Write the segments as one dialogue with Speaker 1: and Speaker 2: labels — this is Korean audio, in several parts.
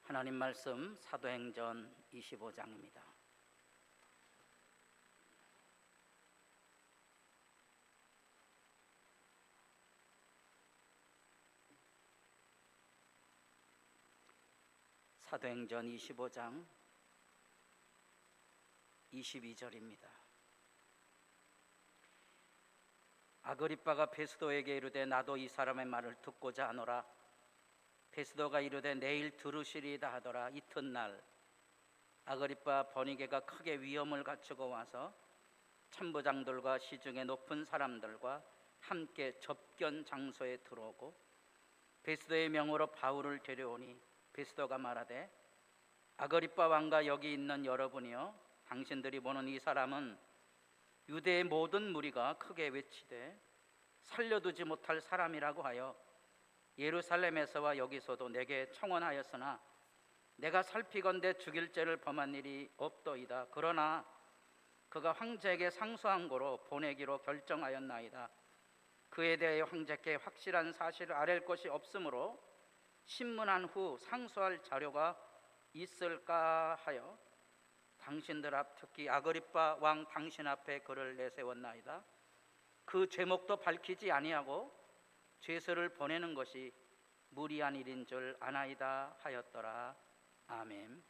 Speaker 1: 하나님 말씀 사도행전 25장입니다. 사도행전 25장 22절입니다. 아그리빠가 베스도에게 이르되 나도 이 사람의 말을 듣고자 하노라. 베스도가 이르되 내일 들으시리이다 하더라. 이튿날 아그리빠 버니게가 크게 위험을 갖추고 와서 참부장들과 시중에 높은 사람들과 함께 접견 장소에 들어오고 베스도의 명으로 바울을 데려오니 베스도가 말하되 아그리빠 왕과 여기 있는 여러분이여, 당신들이 보는 이 사람은 유대의 모든 무리가 크게 외치되 살려두지 못할 사람이라고 하여 예루살렘에서와 여기서도 내게 청원하였으나 내가 살피건대 죽일 죄를 범한 일이 없도이다. 그러나 그가 황제에게 상소한 고로 보내기로 결정하였나이다. 그에 대해 황제께 확실한 사실을 아랠 것이 없으므로 신문한 후 상소할 자료가 있을까 하여 당신들 앞, 특히 아그리빠 왕 당신 앞에 그를 내세웠나이다. 그 죄목도 밝히지 아니하고 죄서를 보내는 것이 무리한 일인 줄 아나이다 하였더라. 아멘.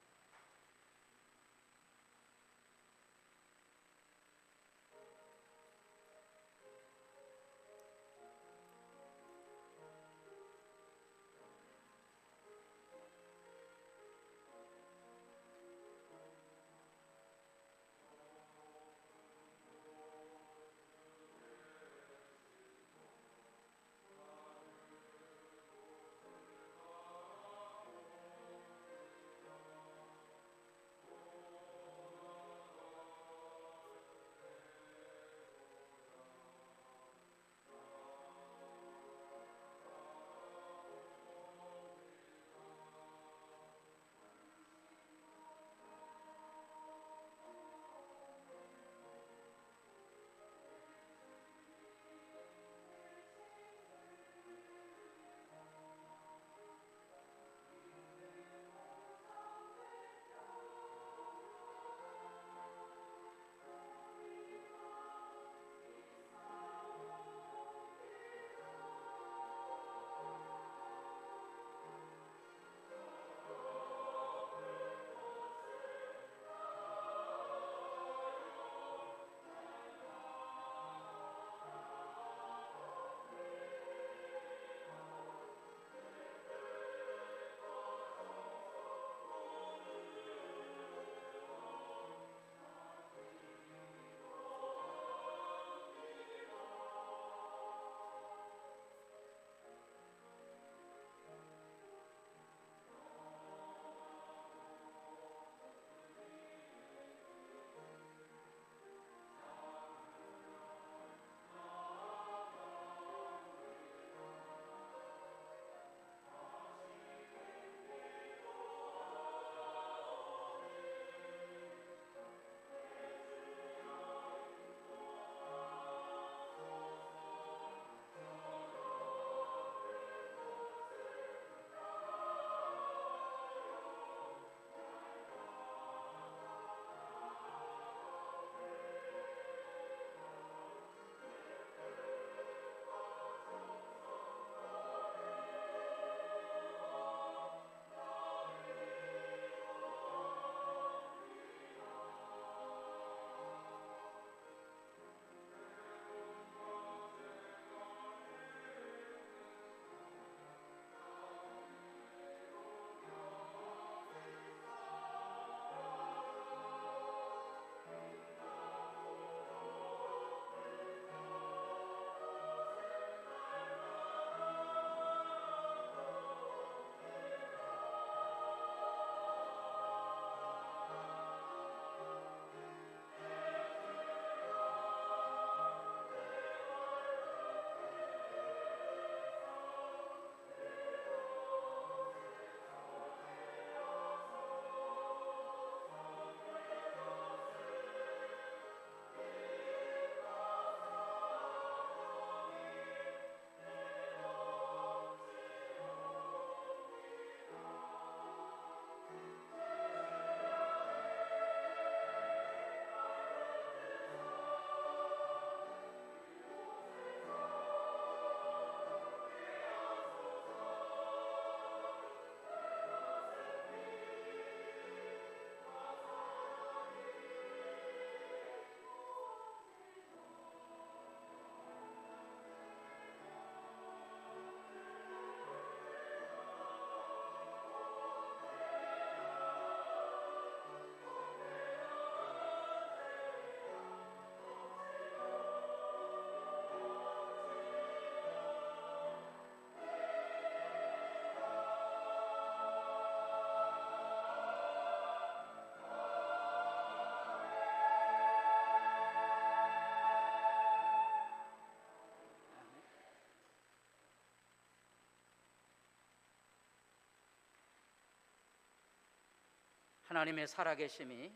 Speaker 1: 하나님의 살아계심이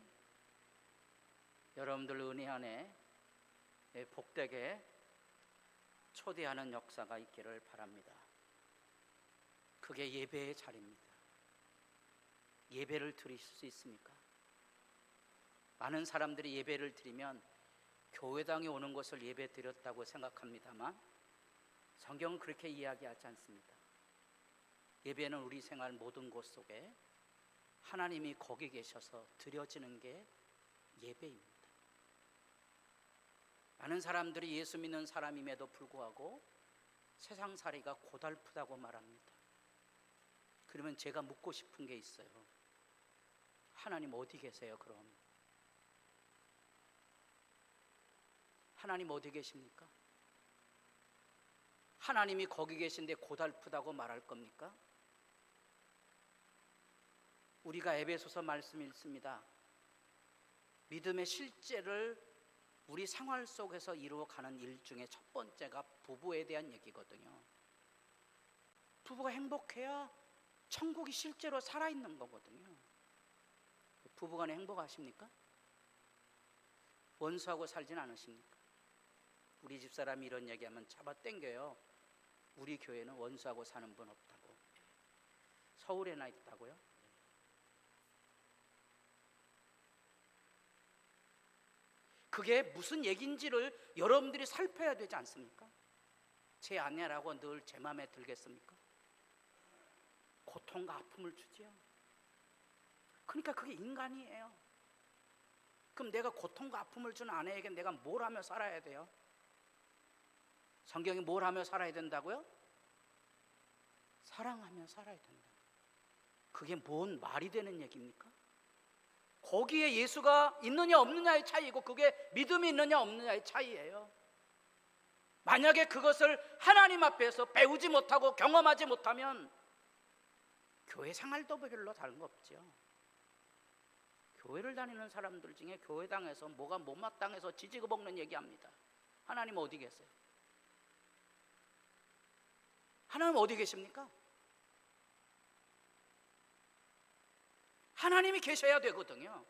Speaker 1: 여러분들 은혜 안에 복되게 초대하는 역사가 있기를 바랍니다. 그게 예배의 자리입니다. 예배를 드릴 수 있습니까? 많은 사람들이 예배를 드리면 교회당에 오는 것을 예배 드렸다고 생각합니다만 성경은 그렇게 이야기하지 않습니다. 예배는 우리 생활 모든 곳 속에 하나님이 거기 계셔서 드려지는 게 예배입니다. 많은 사람들이 예수 믿는 사람임에도 불구하고 세상살이가 고달프다고 말합니다. 그러면 제가 묻고 싶은 게 있어요. 하나님 어디 계세요 그럼? 하나님 어디 계십니까? 하나님이 거기 계신데 고달프다고 말할 겁니까? 우리가 에베소서 말씀 읽습니다. 믿음의 실제를 우리 생활 속에서 이루어가는 일 중에 첫 번째가 부부에 대한 얘기거든요. 부부가 행복해야 천국이 실제로 살아있는 거거든요. 부부간에 행복하십니까? 원수하고 살진 않으십니까? 우리 집사람이 이런 얘기하면 잡아 당겨요. 우리 교회는 원수하고 사는 분 없다고. 서울에나 있다고요? 그게 무슨 얘기인지를 여러분들이 살펴야 되지 않습니까? 제 아내라고 늘 제 마음에 들겠습니까? 고통과 아픔을 주지요. 그러니까 그게 인간이에요. 그럼 내가 고통과 아픔을 준 아내에게 내가 뭘 하며 살아야 돼요? 성경이 뭘 하며 살아야 된다고요? 사랑하며 살아야 된다. 그게 뭔 말이 되는 얘기입니까? 거기에 예수가 있느냐 없느냐의 차이고 그게 믿음이 있느냐 없느냐의 차이예요. 만약에 그것을 하나님 앞에서 배우지 못하고 경험하지 못하면 교회 생활도 별로 다른 거 없죠. 교회를 다니는 사람들 중에 교회당에서 뭐가 못마땅해서 지지고 볶는 얘기합니다. 하나님 어디 계세요? 하나님 어디 계십니까? 하나님이 계셔야 되거든요.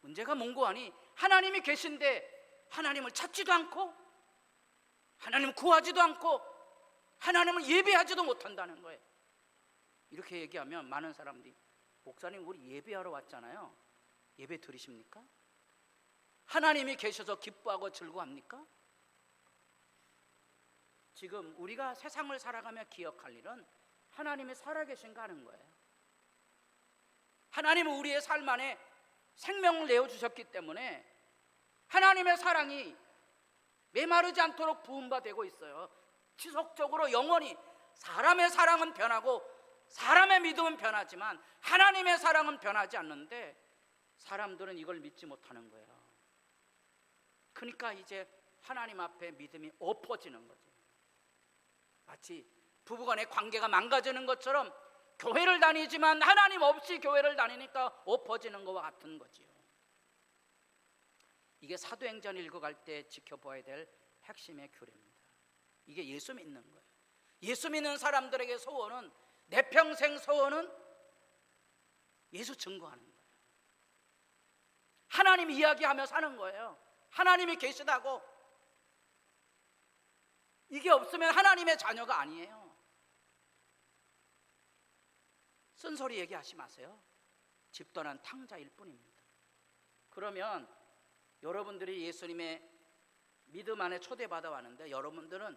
Speaker 1: 문제가 뭔고 하니 하나님이 계신데 하나님을 찾지도 않고 하나님을 구하지도 않고 하나님을 예배하지도 못한다는 거예요. 이렇게 얘기하면 많은 사람들이 목사님 우리 예배하러 왔잖아요. 예배 드리십니까? 하나님이 계셔서 기뻐하고 즐거워합니까? 지금 우리가 세상을 살아가며 기억할 일은 하나님이 살아계신가 하는 거예요. 하나님은 우리의 삶 안에 생명을 내어주셨기 때문에 하나님의 사랑이 메마르지 않도록 부은 바 되고 있어요. 지속적으로 영원히. 사람의 사랑은 변하고 사람의 믿음은 변하지만 하나님의 사랑은 변하지 않는데 사람들은 이걸 믿지 못하는 거예요. 그러니까 이제 하나님 앞에 믿음이 엎어지는 거죠. 마치 부부간의 관계가 망가지는 것처럼 교회를 다니지만 하나님 없이 교회를 다니니까 엎어지는 것과 같은 거지요. 이게 사도행전 읽어갈 때 지켜봐야 될 핵심의 교례입니다. 이게 예수 믿는 거예요. 예수 믿는 사람들에게 소원은, 내 평생 소원은 예수 증거하는 거예요. 하나님 이야기하며 사는 거예요. 하나님이 계시다고. 이게 없으면 하나님의 자녀가 아니에요. 쓴소리 얘기하지 마세요. 집 떠난 탕자일 뿐입니다. 그러면 여러분들이 예수님의 믿음 안에 초대받아 왔는데 여러분들은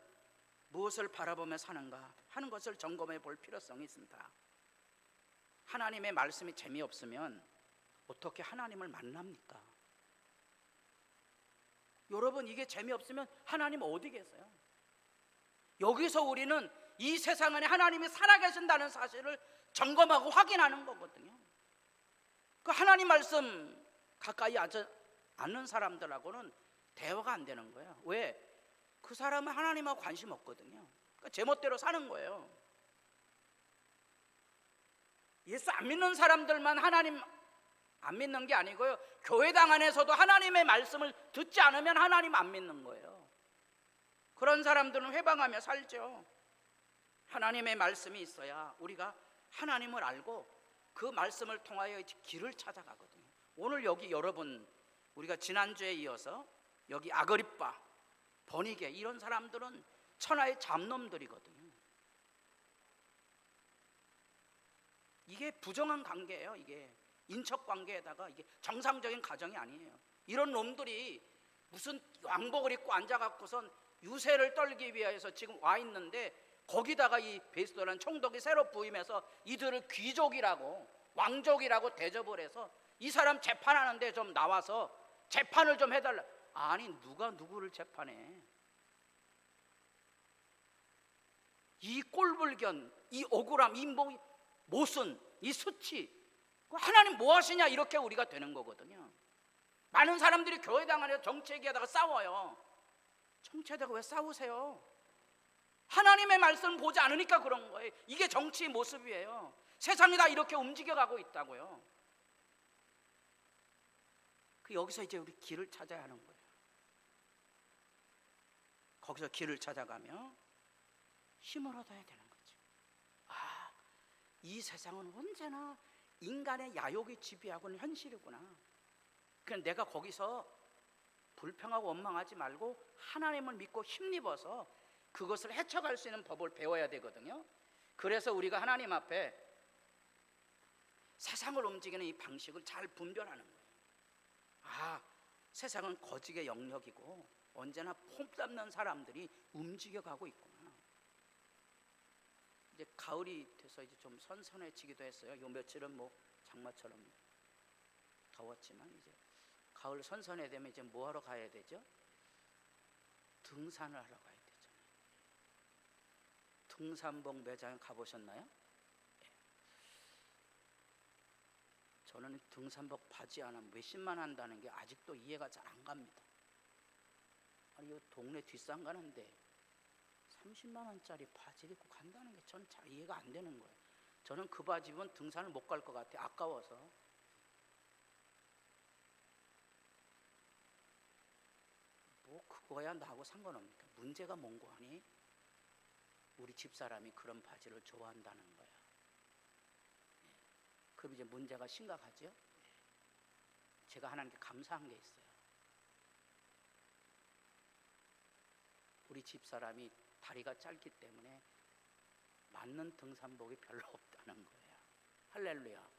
Speaker 1: 무엇을 바라보며 사는가 하는 것을 점검해 볼 필요성이 있습니다. 하나님의 말씀이 재미없으면 어떻게 하나님을 만납니까? 여러분 이게 재미없으면 하나님 어디 계세요? 여기서 우리는 이 세상 안에 하나님이 살아계신다는 사실을 점검하고 확인하는 거거든요. 그 하나님 말씀 가까이 않는 사람들하고는 대화가 안 되는 거예요. 왜? 그 사람은 하나님하고 관심 없거든요. 그러니까 제멋대로 사는 거예요. 예수 안 믿는 사람들만 하나님 안 믿는 게 아니고요, 교회당 안에서도 하나님의 말씀을 듣지 않으면 하나님 안 믿는 거예요. 그런 사람들은 회방하며 살죠. 하나님의 말씀이 있어야 우리가 하나님을 알고 그 말씀을 통하여 이제 길을 찾아가거든요. 오늘 여기 여러분, 우리가 지난주에 이어서 여기 아그리빠, 버니게 이런 사람들은 천하의 잡놈들이거든요. 이게 부정한 관계예요. 이게 인척 관계에다가 이게 정상적인 가정이 아니에요. 이런 놈들이 무슨 왕복을 입고 앉아갖고선 유세를 떨기 위해서 지금 와 있는데, 거기다가 이 베스도라는 총독이 새로 부임해서 이들을 귀족이라고 왕족이라고 대접을 해서 이 사람 재판하는데 좀 나와서 재판을 좀 해달라. 아니, 누가 누구를 재판해? 이 꼴불견, 이 억울함, 이 모순, 이 수치, 하나님 뭐 하시냐, 이렇게 우리가 되는 거거든요. 많은 사람들이 교회당 안에서 정치 얘기하다가 싸워요. 정치하다가 왜 싸우세요? 하나님의 말씀 보지 않으니까 그런 거예요. 이게 정치의 모습이에요. 세상이 다 이렇게 움직여가고 있다고요. 여기서 이제 우리 길을 찾아야 하는 거예요. 거기서 길을 찾아가며 힘을 얻어야 되는 거죠. 아, 이 세상은 언제나 인간의 야욕이 지배하고는 현실이구나. 그냥 내가 거기서 불평하고 원망하지 말고 하나님을 믿고 힘입어서 그것을 헤쳐갈 수 있는 법을 배워야 되거든요. 그래서 우리가 하나님 앞에 세상을 움직이는 이 방식을 잘 분별하는 거예요. 아, 세상은 거짓의 영역이고 언제나 폼 잡는 사람들이 움직여가고 있구나. 이제 가을이 돼서 이제 좀 선선해지기도 했어요. 요 며칠은 뭐 장마처럼 더웠지만 이제 가을 선선해 되면 이제 뭐 하러 가야 되죠? 등산을 하러 가야 되잖아요. 등산복 매장에 가보셨나요? 저는 등산복 바지 하나 몇십만 한다는 게 아직도 이해가 잘 안 갑니다. 아니, 이 동네 뒷산 가는데 30만 원짜리 바지를 입고 간다는 게 전 잘 이해가 안 되는 거예요. 저는 그 바지 입으면 등산을 못 갈 것 같아요. 아까워서. 뭐 그거야 나하고 상관없니까? 문제가 뭔고 하니? 우리 집사람이 그런 바지를 좋아한다는 거야. 그럼 이제 문제가 심각하죠. 제가 하나님께 감사한 게 있어요. 우리 집사람이 다리가 짧기 때문에 맞는 등산복이 별로 없다는 거예요. 할렐루야.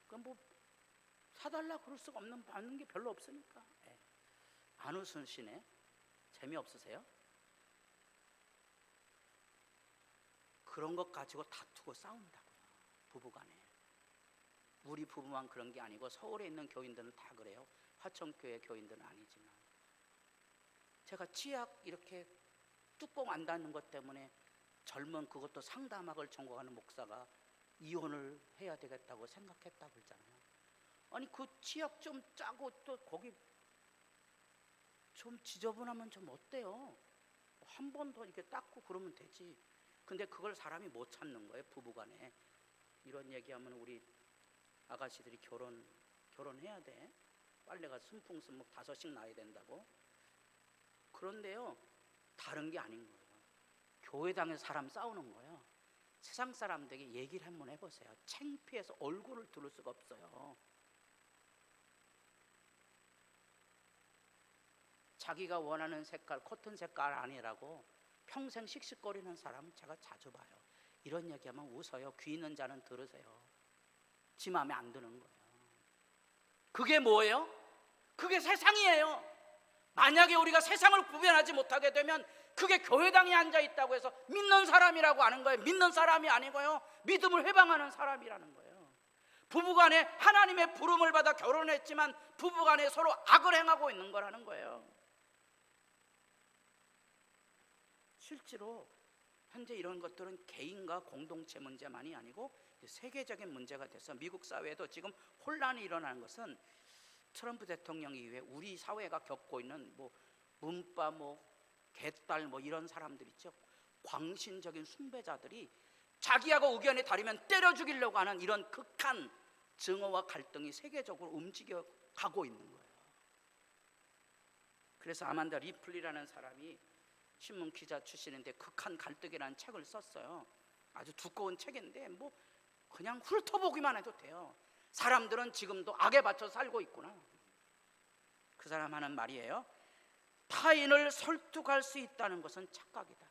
Speaker 1: 그럼 뭐 사달라 그럴 수가 없는, 받는 게 별로 없으니까. 안 웃으시네? 재미없으세요? 그런 것 가지고 다투고 싸운다고요, 부부간에. 우리 부부만 그런 게 아니고 서울에 있는 교인들은 다 그래요. 화천교회 교인들은 아니지만. 제가 치약 이렇게 뚜껑 안 닫는 것 때문에 젊은, 그것도 상담학을 전공하는 목사가 이혼을 해야 되겠다고 생각했다고 그러잖아요. 아니, 그 치약 좀 짜고 또 거기 좀 지저분하면 좀 어때요? 한 번 더 이렇게 닦고 그러면 되지. 근데 그걸 사람이 못 찾는 거예요, 부부간에. 이런 얘기하면 우리 아가씨들이 결혼해야 돼. 빨래가 숨풍숨 5씩 나야 된다고. 그런데요, 다른 게 아닌 거예요. 교회당에서 사람 싸우는 거예요. 세상 사람들에게 얘기를 한번 해보세요. 창피해서 얼굴을 들을 수가 없어요. 자기가 원하는 색깔, 코튼 색깔 아니라고 평생 씩씩거리는 사람 제가 자주 봐요. 이런 얘기하면 웃어요. 귀 있는 자는 들으세요. 지 마음에 안 드는 거예요. 그게 뭐예요? 그게 세상이에요. 만약에 우리가 세상을 구별하지 못하게 되면 그게 교회당에 앉아있다고 해서 믿는 사람이라고 하는 거예요. 믿는 사람이 아니고요, 믿음을 회방하는 사람이라는 거예요. 부부간에 하나님의 부름을 받아 결혼했지만 부부간에 서로 악을 행하고 있는 거라는 거예요. 실제로 현재 이런 것들은 개인과 공동체 문제만이 아니고 세계적인 문제가 돼서 미국 사회에도 지금 혼란이 일어나는 것은 트럼프 대통령 이후에 우리 사회가 겪고 있는 뭐 문파, 뭐 개딸, 뭐 이런 사람들 있죠. 광신적인 숭배자들이 자기하고 의견이 다르면 때려 죽이려고 하는 이런 극한 증오와 갈등이 세계적으로 움직여 가고 있는 거예요. 그래서 아만다 리플리라는 사람이 신문 기자 출신인데 극한 갈등이라는 책을 썼어요. 아주 두꺼운 책인데 뭐 그냥 훑어보기만 해도 돼요. 사람들은 지금도 악에 받쳐 살고 있구나. 그 사람 하는 말이에요. 타인을 설득할 수 있다는 것은 착각이다.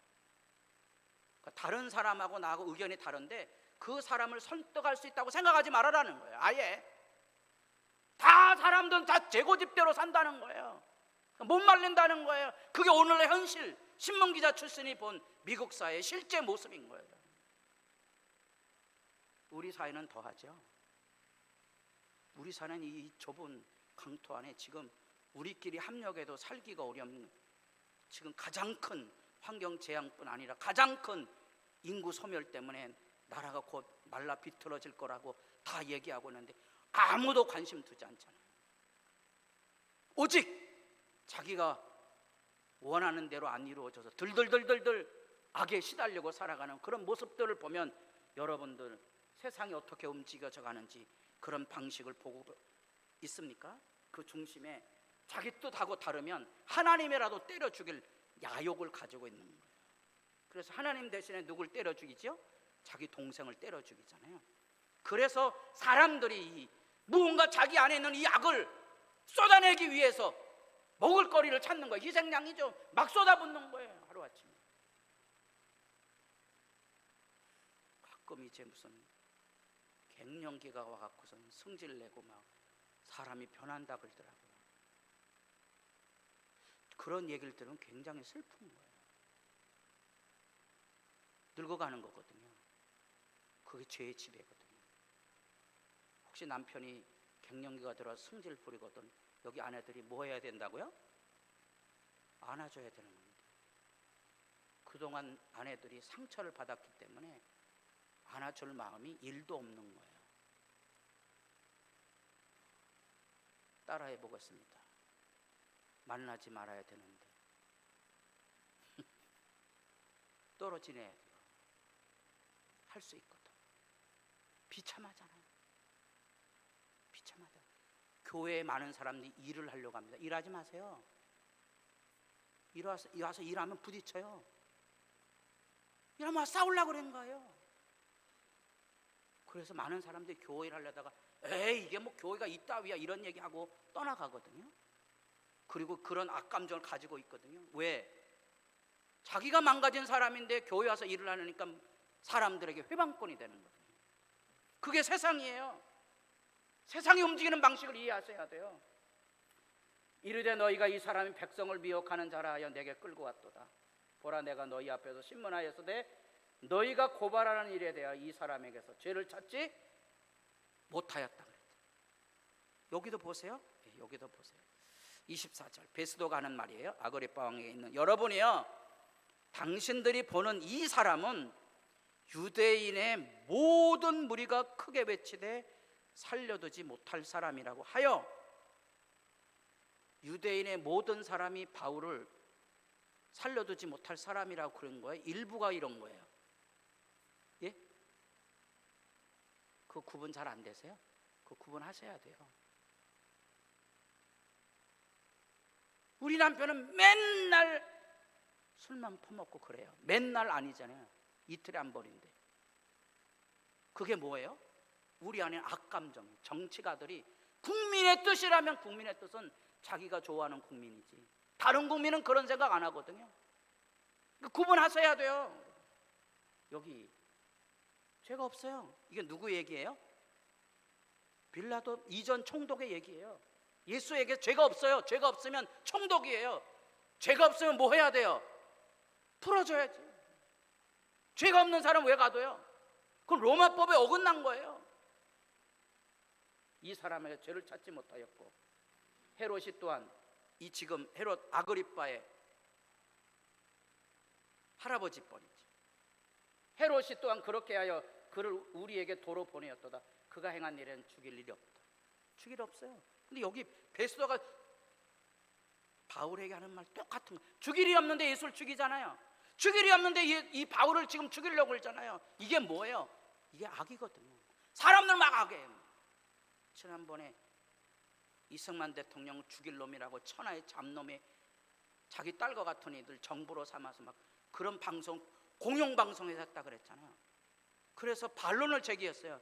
Speaker 1: 그러니까 다른 사람하고 나하고 의견이 다른데 그 사람을 설득할 수 있다고 생각하지 말아라는 거예요. 아예 다 사람들은 다 재고집대로 산다는 거예요. 못 말린다는 거예요. 그게 오늘의 현실, 신문기자 출신이 본 미국 사회의 실제 모습인 거예요. 우리 사회는 더하죠. 우리 사회는 이 좁은 강토 안에 지금 우리끼리 합력해도 살기가 어려운 지금 가장 큰 환경 재앙뿐 아니라 가장 큰 인구 소멸 때문에 나라가 곧 말라 비틀어질 거라고 다 얘기하고 있는데 아무도 관심 두지 않잖아요. 오직 자기가 원하는 대로 안 이루어져서 들들들들들 악에 시달리고 살아가는 그런 모습들을 보면 여러분들 세상이 어떻게 움직여져 가는지 그런 방식을 보고 있습니까? 그 중심에 자기 뜻하고 다르면 하나님이라도 때려 죽일 야욕을 가지고 있는 거예요. 그래서 하나님 대신에 누굴 때려 죽이죠? 자기 동생을 때려 죽이잖아요. 그래서 사람들이 무언가 자기 안에 있는 이 악을 쏟아내기 위해서 먹을 거리를 찾는 거예요. 희생양이죠. 막 쏟아붓는 거예요. 하루아침에. 가끔 이제 무슨 갱년기가 와갖고선 승질내고 막 사람이 변한다 그러더라고요. 그런 얘기를 들으면 굉장히 슬픈 거예요. 늙어가는 거거든요. 그게 죄의 지배거든요. 혹시 남편이 갱년기가 들어 승질 부리거든 여기 아내들이 뭐 해야 된다고요? 안아줘야 되는 겁니다. 그동안 아내들이 상처를 받았기 때문에 안아줄 마음이 1도 없는 거예요. 따라해 보겠습니다. 만나지 말아야 되는데 떨어지내야 돼요. 할 수 있거든. 비참하잖아요. 비참하다. 교회에 많은 사람들이 일을 하려고 합니다. 일하지 마세요. 와서 일하면 부딪혀요. 이러면 싸우려고 그러는 거예요. 그래서 많은 사람들이 교회를 하려다가 에이 이게 뭐 교회가 이따위야 이런 얘기하고 떠나가거든요. 그리고 그런 악감정을 가지고 있거든요. 왜? 자기가 망가진 사람인데 교회 와서 일을 하니까 사람들에게 회방꾼이 되는 거거든요. 그게 세상이에요. 세상이 움직이는 방식을 이해하셔야 돼요. 이르되 너희가 이 사람이 백성을 미혹하는 자라 하여 내게 끌고 왔도다. 보라 내가 너희 앞에서 신문하였으되 너희가 고발하는 일에 대하여 이 사람에게서 죄를 찾지 못하였다 그랬다. 여기도 보세요. 여기도 보세요. 24절 베스도가 하는 말이에요. 아그리빠 왕에게 있는 여러분이요, 당신들이 보는 이 사람은 유대인의 모든 무리가 크게 외치되 살려두지 못할 사람이라고 하여, 유대인의 모든 사람이 바울을 살려두지 못할 사람이라고 그런 거예요? 일부가 이런 거예요? 예? 그 구분 잘 안 되세요? 그 구분하셔야 돼요. 우리 남편은 맨날 술만 퍼먹고 그래요. 맨날 아니잖아요. 이틀에 한 번인데. 그게 뭐예요? 우리 안에 악감정, 정치가들이 국민의 뜻이라면 국민의 뜻은 자기가 좋아하는 국민이지 다른 국민은 그런 생각 안 하거든요. 구분하셔야 돼요. 여기 죄가 없어요. 이게 누구 얘기예요? 빌라도 이전 총독의 얘기예요. 예수에게 죄가 없어요. 죄가 없으면 총독이에요. 죄가 없으면 뭐 해야 돼요? 풀어줘야지. 죄가 없는 사람 왜 가둬요? 그건 로마법에 어긋난 거예요. 이 사람에게 죄를 찾지 못하였고, 헤롯이 또한 이 지금 헤롯 아그리빠의 할아버지 뻘이지. 헤롯이 또한 그렇게 하여 그를 우리에게 도로 보내었도다. 그가 행한 일은 죽일 일이 없다. 죽일 일 없어요. 근데 여기 베스도가 바울에게 하는 말 똑같은 거. 죽일 일이 없는데 예수를 죽이잖아요. 죽일 일이 없는데 이 바울을 지금 죽이려고 그러잖아요. 이게 뭐예요? 이게 악이거든요. 사람들 막 악해요. 지난번에 이승만 대통령 죽일 놈이라고 천하의 잡놈이 자기 딸과 같은 이들 정부로 삼아서 막 그런 방송, 공영방송에서 했다 그랬잖아요. 그래서 반론을 제기했어요.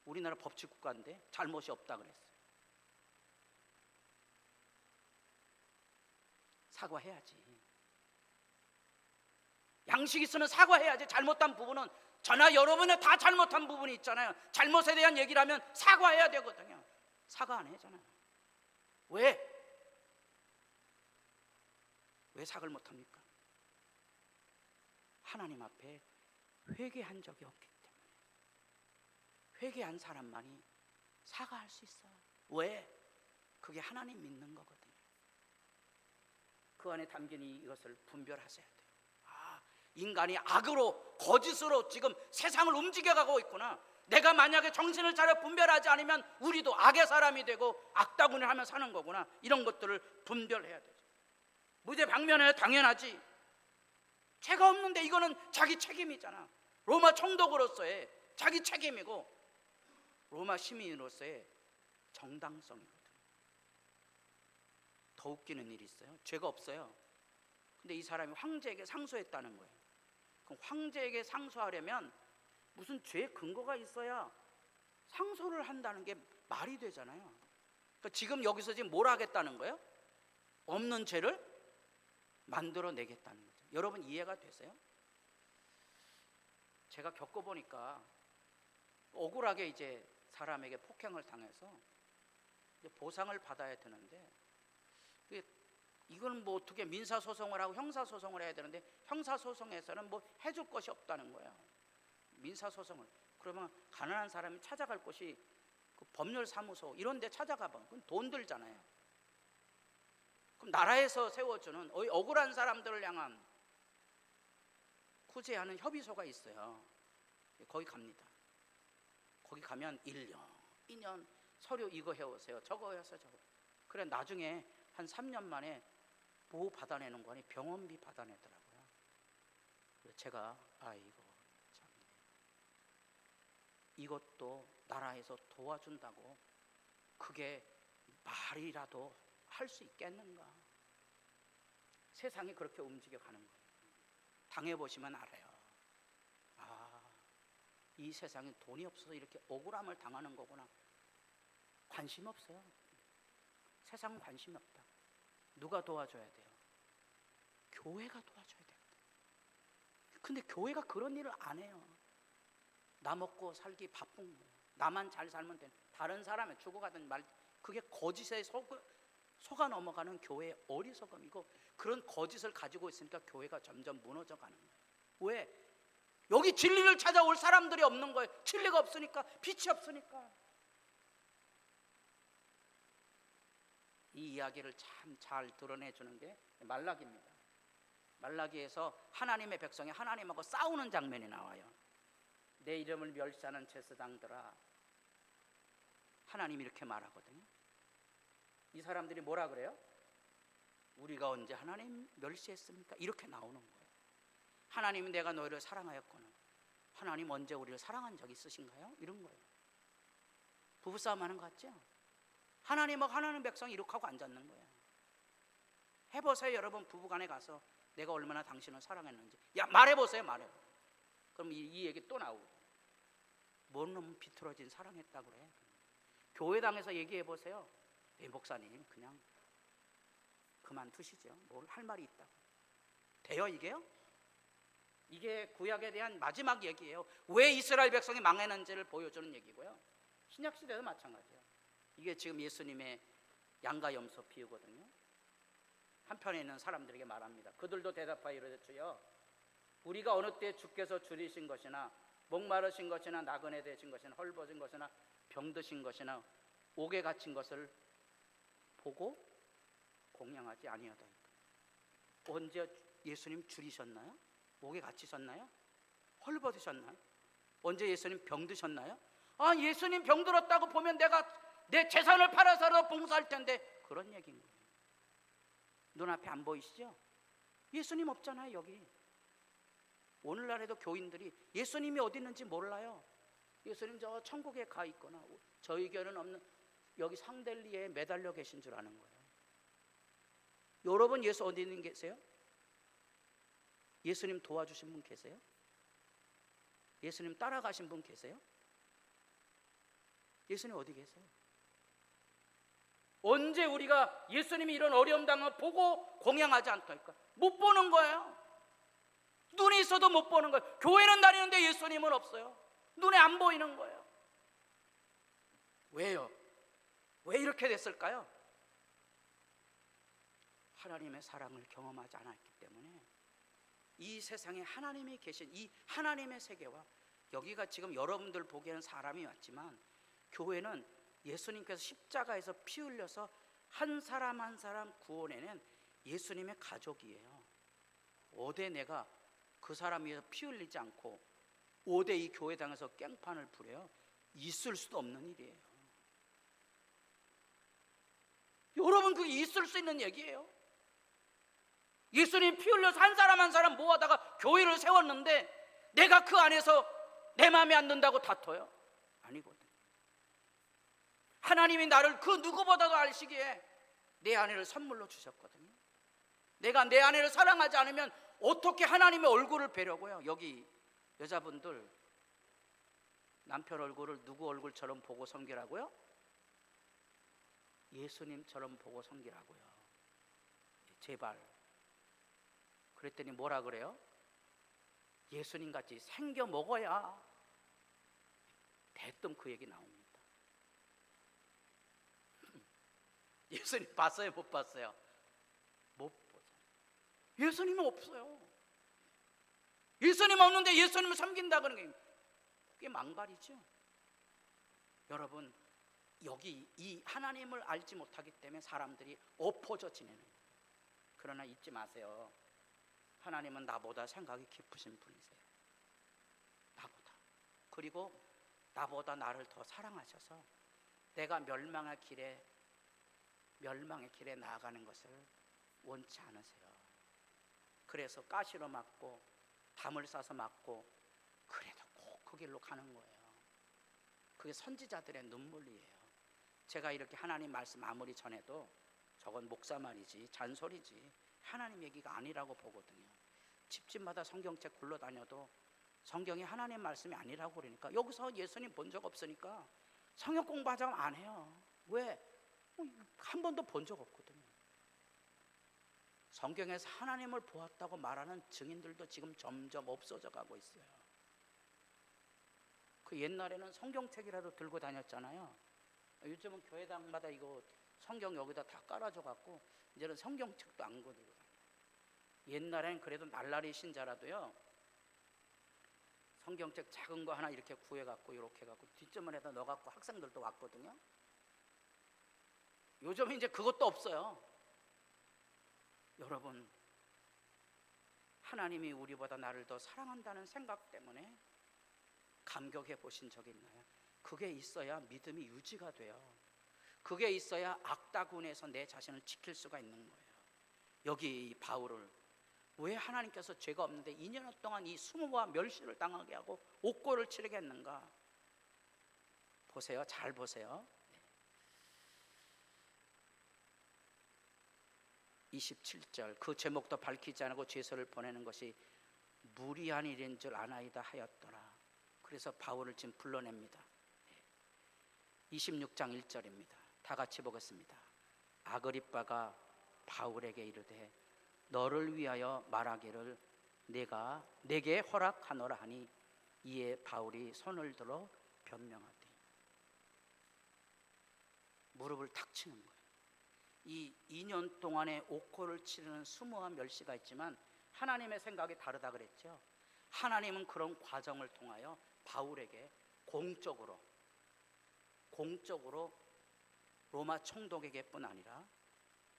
Speaker 1: 우리나라 법치 국가인데 잘못이 없다 그랬어요. 사과해야지. 양식 있으면 사과해야지. 잘못한 부분은 저나 여러분의 다 잘못한 부분이 있잖아요. 잘못에 대한 얘기를 하면 사과해야 되거든요. 사과 안 하잖아요. 왜? 왜 사과를 못합니까? 하나님 앞에 회개한 적이 없기 때문에. 회개한 사람만이 사과할 수 있어요. 왜? 그게 하나님 믿는 거거든요. 그 안에 담긴 이것을 분별하셔야 돼요. 인간이 악으로 거짓으로 지금 세상을 움직여가고 있구나. 내가 만약에 정신을 차려 분별하지 않으면 우리도 악의 사람이 되고 악다군을 하며 사는 거구나. 이런 것들을 분별해야 되죠. 무죄 방면에 당연하지. 죄가 없는데 이거는 자기 책임이잖아. 로마 총독으로서의 자기 책임이고 로마 시민으로서의 정당성이거든. 더 웃기는 일이 있어요. 죄가 없어요. 근데 이 사람이 황제에게 상소했다는 거예요. 그럼 황제에게 상소하려면 무슨 죄 근거가 있어야 상소를 한다는 게 말이 되잖아요. 그러니까 지금 여기서 지금 뭘 하겠다는 거예요? 없는 죄를 만들어내겠다는 거죠. 여러분 이해가 되세요? 제가 겪어보니까 억울하게 이제 사람에게 폭행을 당해서 이제 보상을 받아야 되는데 이건 뭐 어떻게 민사소송을 하고 형사소송을 해야 되는데 형사소송에서는 뭐 해줄 것이 없다는 거예요. 민사소송을 그러면 가난한 사람이 찾아갈 곳이 그 법률사무소 이런 데 찾아가면 그건 돈 들잖아요. 그럼 나라에서 세워주는 억울한 사람들을 향한 구제하는 협의소가 있어요. 거기 갑니다. 거기 가면 1년, 2년 서류 이거 해오세요. 저거 해서 저거. 그래 나중에 한 3년 만에 보호 받아내는 거 아니 병원비 받아내더라고요. 그래서 제가 이거 참 이것도 나라에서 도와준다고 그게 말이라도 할 수 있겠는가? 세상이 그렇게 움직여가는 거예요. 당해보시면 알아요. 이 세상에 돈이 없어서 이렇게 억울함을 당하는 거구나. 관심 없어요. 세상은 관심이 없다. 누가 도와줘야 돼요? 교회가 도와줘야 돼요. 근데 교회가 그런 일을 안 해요. 나 먹고 살기 바쁜 거예요. 나만 잘 살면 돼. 다른 사람이 죽어가든 말 그게 거짓에 속아 넘어가는 교회의 어리석음이고 그런 거짓을 가지고 있으니까 교회가 점점 무너져가는 거예요. 왜? 여기 진리를 찾아올 사람들이 없는 거예요. 진리가 없으니까, 빛이 없으니까. 이 이야기를 참 잘 드러내주는 게 말라기입니다. 말라기에서 하나님의 백성이 하나님하고 싸우는 장면이 나와요. 내 이름을 멸시하는 제사장들아, 하나님이 이렇게 말하거든요. 이 사람들이 뭐라 그래요? 우리가 언제 하나님 멸시했습니까? 이렇게 나오는 거예요. 하나님이 내가 너희를 사랑하였거늘 하나님 언제 우리를 사랑한 적 있으신가요? 이런 거예요. 부부싸움 하는 거 같죠? 하나님하고 하나님 백성이 이렇게 하고 앉았는 거예요. 해보세요 여러분. 부부간에 가서 내가 얼마나 당신을 사랑했는지 말해보세요. 말해보세요. 그럼 이 얘기 또 나오고 뭔 놈 비틀어진 사랑했다고 그래. 교회당에서 얘기해보세요. 목사님 그냥 그만두시죠. 뭘 할 말이 있다고. 돼요 이게요? 이게 구약에 대한 마지막 얘기예요. 왜 이스라엘 백성이 망했는지를 보여주는 얘기고요. 신약시대도 마찬가지예요. 이게 지금 예수님의 양가 염소 비유거든요. 한편에 있는 사람들에게 말합니다. 그들도 대답하여 이르되 주여 우리가 어느 때 주께서 줄이신 것이나 목마르신 것이나 나그네 되신 것이나 헐벗은 것이나 병드신 것이나 옥에 갇힌 것을 보고 공양하지 아니하다니까. 언제 예수님 줄이셨나요? 옥에 갇히셨나요? 헐벗으셨나요? 언제 예수님 병드셨나요? 예수님 병들었다고 보면 내가 내 재산을 팔아서라도 봉사할 텐데 그런 얘기인 거예요. 눈앞에 안 보이시죠? 예수님 없잖아요 여기. 오늘날에도 교인들이 예수님이 어디 있는지 몰라요. 예수님 저 천국에 가 있거나 저희 교회는 없는 여기 상델리에 매달려 계신 줄 아는 거예요. 여러분 예수 어디 있는 계세요? 예수님 도와주신 분 계세요? 예수님 따라가신 분 계세요? 예수님 어디 계세요? 언제 우리가 예수님이 이런 어려움 당한 걸 보고 공양하지 않다니까? 못 보는 거예요. 눈이 있어도 못 보는 거예요. 교회는 다니는데 예수님은 없어요. 눈에 안 보이는 거예요. 왜요? 왜 이렇게 됐을까요? 하나님의 사랑을 경험하지 않았기 때문에 이 세상에 하나님이 계신 이 하나님의 세계와 여기가 지금 여러분들 보기에는 사람이 왔지만 교회는 예수님께서 십자가에서 피 흘려서 한 사람 한 사람 구원해낸 예수님의 가족이에요. 어디 내가 그 사람 위해서 피 흘리지 않고 어디 이 교회당에서 깽판을 부려요? 있을 수도 없는 일이에요. 여러분, 그게 있을 수 있는 얘기예요. 예수님 피 흘려서 한 사람 한 사람 모아다가 교회를 세웠는데 내가 그 안에서 내 마음에 안 든다고 다퉈요? 아니거든. 하나님이 나를 그 누구보다도 아시기에 내 아내를 선물로 주셨거든요. 내가 내 아내를 사랑하지 않으면 어떻게 하나님의 얼굴을 뵈려고요? 여기 여자분들 남편 얼굴을 누구 얼굴처럼 보고 섬기라고요? 예수님처럼 보고 섬기라고요. 제발. 그랬더니 뭐라 그래요? 예수님같이 생겨 먹어야. 대뜸 그 얘기 나옵니다. 예수님 봤어요? 못 봤어요? 못 보죠. 예수님은 없어요. 예수님 없는데 예수님을 섬긴다 그러는 게 그게 망발이죠. 여러분, 여기 이 하나님을 알지 못하기 때문에 사람들이 엎어져 지내는 거예요. 그러나 잊지 마세요. 하나님은 나보다 생각이 깊으신 분이세요. 나보다. 그리고 나보다 나를 더 사랑하셔서 내가 멸망의 길에 나아가는 것을 원치 않으세요. 그래서 가시로 맞고 담을 싸서 맞고 그래도 꼭 그 길로 가는 거예요. 그게 선지자들의 눈물이에요. 제가 이렇게 하나님 말씀 아무리 전해도 저건 목사 말이지 잔소리지 하나님 얘기가 아니라고 보거든요. 집집마다 성경책 굴러다녀도 성경이 하나님 말씀이 아니라고 그러니까 여기서 예수님 본 적 없으니까 성경 공부하자면 안 해요. 왜? 한 번도 본 적 없거든요. 성경에서 하나님을 보았다고 말하는 증인들도 지금 점점 없어져 가고 있어요. 그 옛날에는 성경책이라도 들고 다녔잖아요. 요즘은 교회당마다 이거 성경 여기다 다 깔아줘 갖고 이제는 성경책도 안 들고 다녀요. 옛날에는 그래도 날라리 신자라도요 성경책 작은 거 하나 이렇게 구해 갖고 이렇게 해 갖고 뒷주머니에다 넣어 갖고 학생들도 왔거든요. 요즘은 이제 그것도 없어요. 여러분, 하나님이 우리보다 나를 더 사랑한다는 생각 때문에 감격해 보신 적이 있나요? 그게 있어야 믿음이 유지가 돼요. 그게 있어야 악다군에서 내 자신을 지킬 수가 있는 거예요. 여기 이 바울을 왜 하나님께서 죄가 없는데 2년 동안 이 수모와 멸시를 당하게 하고 옥고를 치르게 했는가? 보세요. 잘 보세요. 27절 그 제목도 밝히지 않고 죄서를 보내는 것이 무리한 일인 줄 아나이다 하였더라. 그래서 바울을 지금 불러냅니다. 26장 1절입니다. 다 같이 보겠습니다. 아그리빠가 바울에게 이르되 너를 위하여 말하기를 내가 내게 허락하노라 하니 이에 바울이 손을 들어 변명하되 무릎을 탁 치는 거예요. 이 2년 동안의 옥고를 치르는 수모한 멸시가 있지만 하나님의 생각이 다르다 그랬죠. 하나님은 그런 과정을 통하여 바울에게 공적으로 로마 총독에게뿐 아니라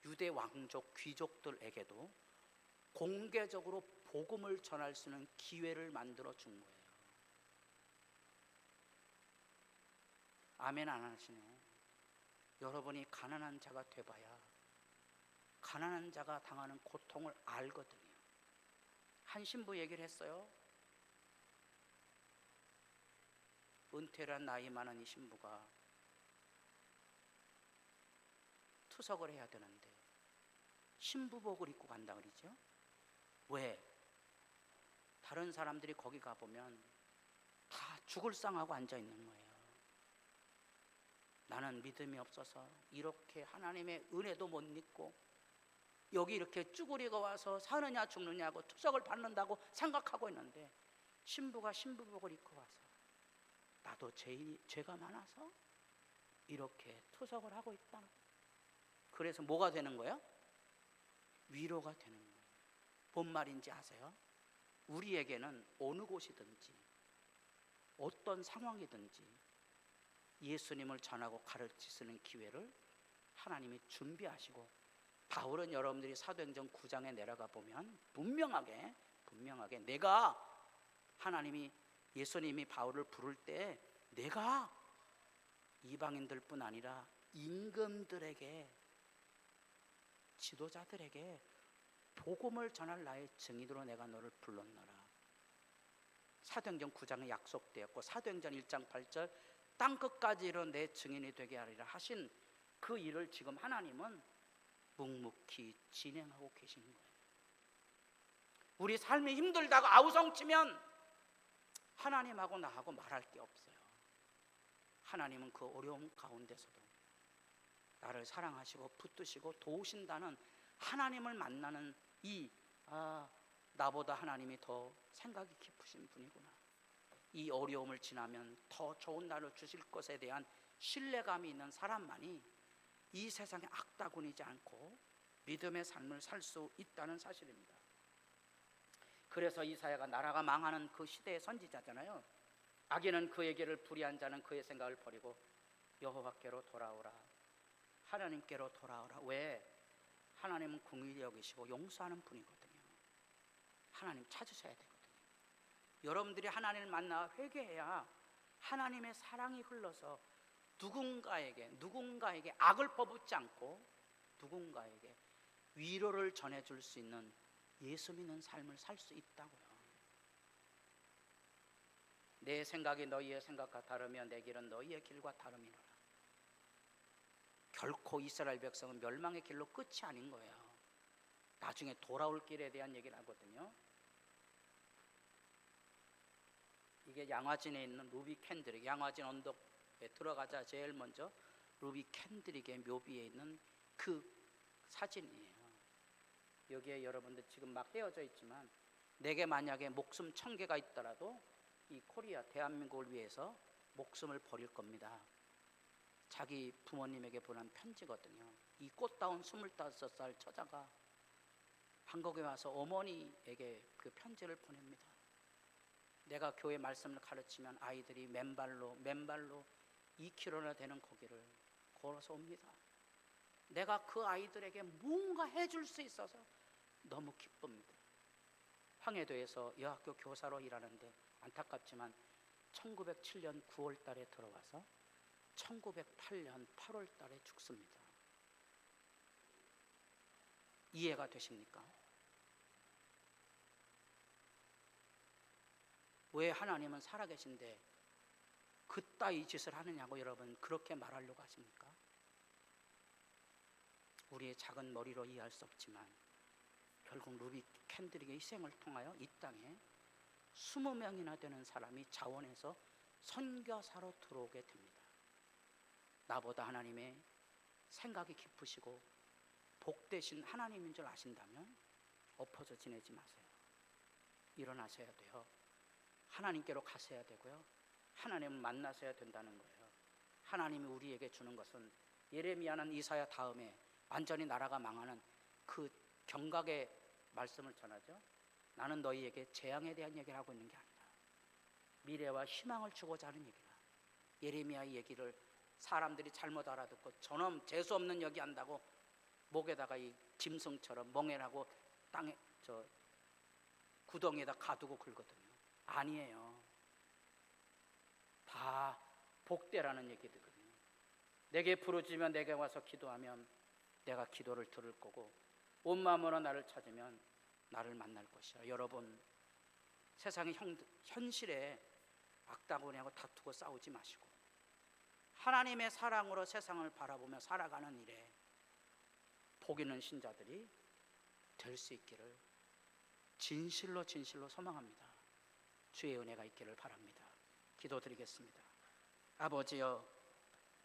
Speaker 1: 유대 왕족 귀족들에게도 공개적으로 복음을 전할 수 있는 기회를 만들어 준 거예요. 아멘 안 하시네. 여러분이 가난한 자가 돼봐야 가난한 자가 당하는 고통을 알거든요. 한 신부 얘기를 했어요. 은퇴를 한 나이 많은 이 신부가 투석을 해야 되는데 신부복을 입고 간다 그러죠. 왜? 다른 사람들이 거기 가보면 죽을 상하고 앉아 있는 거예요. 나는 믿음이 없어서 이렇게 하나님의 은혜도 못 믿고 여기 이렇게 쭈구리가 와서 사느냐 죽느냐고 투석을 받는다고 생각하고 있는데, 신부가 신부복을 입고 와서 나도 죄가 많아서 이렇게 투석을 하고 있다. 그래서 뭐가 되는 거예요? 위로가 되는 거예요. 뭔 말인지 아세요? 우리에게는 어느 곳이든지 어떤 상황이든지 예수님을 전하고 가르치시는 기회를 하나님이 준비하시고, 바울은 여러분들이 사도행전 9장에 내려가 보면 분명하게 내가, 하나님이 예수님이 바울을 부를 때 내가 이방인들뿐 아니라 임금들에게, 지도자들에게 복음을 전할 나의 증인으로 내가 너를 불렀노라. 사도행전 9장에 약속되었고 사도행전 1장 8절 땅끝까지 이르러 내 증인이 되게 하리라 하신 그 일을 지금 하나님은 묵묵히 진행하고 계신 거예요. 우리 삶이 힘들다고 아우성치면 하나님하고 나하고 말할 게 없어요. 하나님은 그 어려움 가운데서도 나를 사랑하시고 붙드시고 도우신다는 하나님을 만나는 나보다 하나님이 더 생각이 깊으신 분이구나, 이 어려움을 지나면 더 좋은 날을 주실 것에 대한 신뢰감이 있는 사람만이 이 세상에 악다구니지 않고 믿음의 삶을 살 수 있다는 사실입니다. 그래서 이사야가 나라가 망하는 그 시대의 선지자잖아요. 악인은 그에게를 불의한 자는 그의 생각을 버리고 여호와께로 돌아오라, 하나님께로 돌아오라. 왜? 하나님은 긍휼히 여기시고 용서하는 분이거든요. 하나님 찾으셔야 되거든요. 여러분들이 하나님을 만나 회개해야 하나님의 사랑이 흘러서 누군가에게 악을 퍼붓지 않고 누군가에게 위로를 전해줄 수 있는 예수 믿는 삶을 살 수 있다고요. 내 생각이 너희의 생각과 다르며 내 길은 너희의 길과 다름이라. 결코 이스라엘 백성은 멸망의 길로 끝이 아닌 거예요. 나중에 돌아올 길에 대한 얘기를 하거든요. 이게 양화진에 있는 루비 캔드릭, 양화진 언덕에 들어가자 제일 먼저 루비 캔드릭의 묘비에 있는 그 사진이에요. 여기에 여러분들 지금 막 헤어져 있지만 내게 만약에 목숨 1000개가 있더라도 이 코리아 대한민국을 위해서 목숨을 버릴 겁니다. 자기 부모님에게 보낸 편지거든요. 이 꽃다운 25살 처자가 한국에 와서 어머니에게 그 편지를 보냅니다. 내가 교회 말씀을 가르치면 아이들이 맨발로 2km나 되는 거기를 걸어서 옵니다. 내가 그 아이들에게 뭔가 해줄 수 있어서 너무 기쁩니다. 황해도에서 여학교 교사로 일하는데 안타깝지만 1907년 9월 달에 들어와서 1908년 8월 달에 죽습니다. 이해가 되십니까? 왜 하나님은 살아계신데 그따위 짓을 하느냐고 여러분 그렇게 말하려고 하십니까? 우리의 작은 머리로 이해할 수 없지만 결국 루비 캔드릭의 희생을 통하여 이 땅에 20명이나 되는 사람이 자원해서 선교사로 들어오게 됩니다. 나보다 하나님의 생각이 깊으시고 복되신 하나님인 줄 아신다면 엎어져 지내지 마세요. 일어나셔야 돼요. 하나님께로 가셔야 되고요. 하나님을 만나셔야 된다는 거예요. 하나님이 우리에게 주는 것은 예레미야는 이사야 다음에 완전히 나라가 망하는 그 경각의 말씀을 전하죠. 나는 너희에게 재앙에 대한 얘기를 하고 있는 게 아니라 미래와 희망을 주고자 하는 얘기라. 예레미야의 얘기를 사람들이 잘못 알아듣고 저놈 재수없는 얘기 한다고 목에다가 이 짐승처럼 멍해라고 땅에 구덩이에다 가두고 긁거든요. 아니에요. 다 복되라는 얘기거든요. 내게 부르짖으면 내게 와서 기도하면 내가 기도를 들을 거고 온 마음으로 나를 찾으면 나를 만날 것이라. 여러분 세상의 현실에 악다구니하고 다투고 싸우지 마시고 하나님의 사랑으로 세상을 바라보며 살아가는 일에 복 있는 신자들이 될 수 있기를 진실로 소망합니다. 주의 은혜가 있기를 바랍니다. 기도드리겠습니다. 아버지여,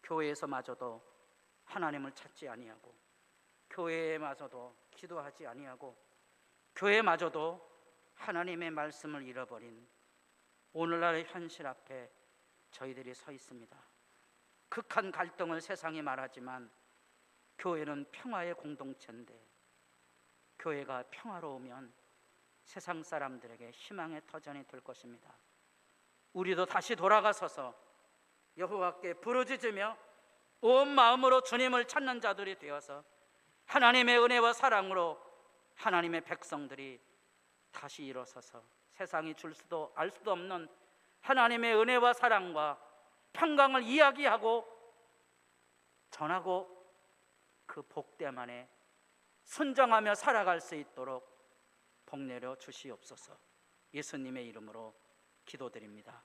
Speaker 1: 교회에서마저도 하나님을 찾지 아니하고, 교회에마저도 기도하지 아니하고, 교회마저도 하나님의 말씀을 잃어버린 오늘날의 현실 앞에 저희들이 서 있습니다. 극한 갈등을 세상이 말하지만 교회는 평화의 공동체인데, 교회가 평화로우면 세상 사람들에게 희망의 터전이 될 것입니다. 우리도 다시 돌아가서서 여호와께 부르짖으며 온 마음으로 주님을 찾는 자들이 되어서 하나님의 은혜와 사랑으로 하나님의 백성들이 다시 일어서서 세상이 줄 수도 알 수도 없는 하나님의 은혜와 사랑과 평강을 이야기하고 전하고 그 복됨 안에 순정하며 살아갈 수 있도록 복내려 주시옵소서. 예수님의 이름으로 기도드립니다.